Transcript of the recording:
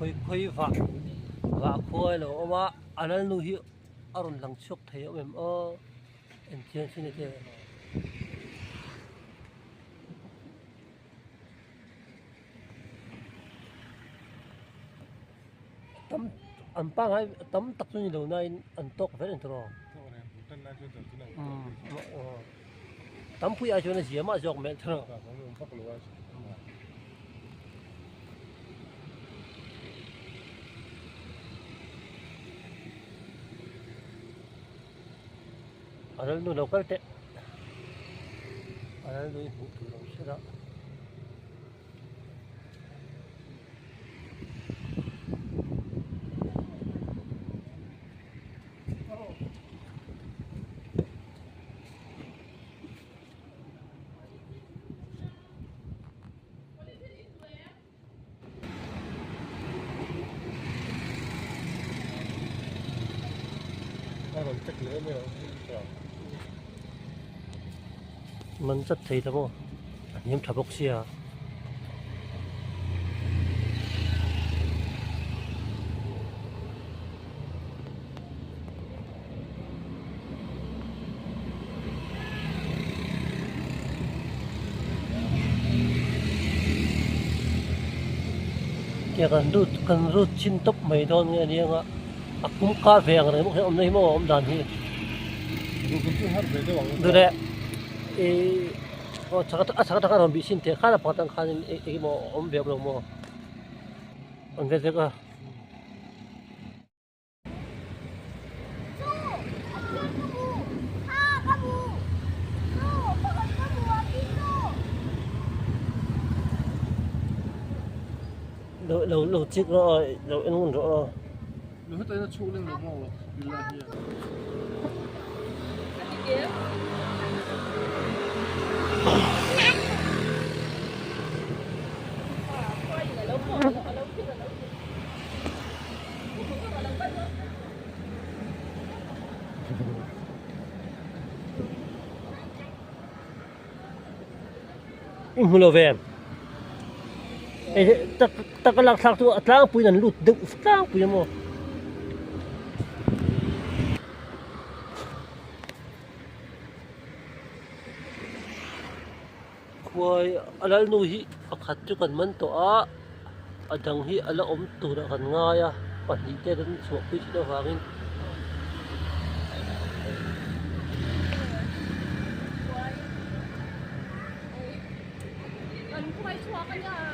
khơi và khơi là mà anh ấy nuôi ở lăng chốc thấy em em chơi xin thế tấm anh ba hay tấm tập trung nhiều này anh tốt phải anh thôi tấm pui ai cho nên gì mà dọc mẹ thôi anh ấy nuôi đâu cái tệ anh ấy nuôi hút từ lòng xe đó còn chắc nữa nữa mình rất thấy đó không anh em thập bốc xia kia kan rút chin top mấy đòn nghe đi ngạ cũng cá về người một hôm nay mà ông đàn thì được đấy chắc là bị xin thế khá là bắt tăng khá nên mà ông về rồi mà ông về cái lâu chiếc rồi lâu ăn uống rồi nó hết tay nó chua lên nó màu vì là gì Hula về ta cái lạc sắc tu atlang pui nan lut deng atlang pui mo khoi alal nu hi pakhat chu kan man to a adang hi ala om tu ra kan nga ya pahni te dan so pui chi do wangin Anh không ai xóa cái nhà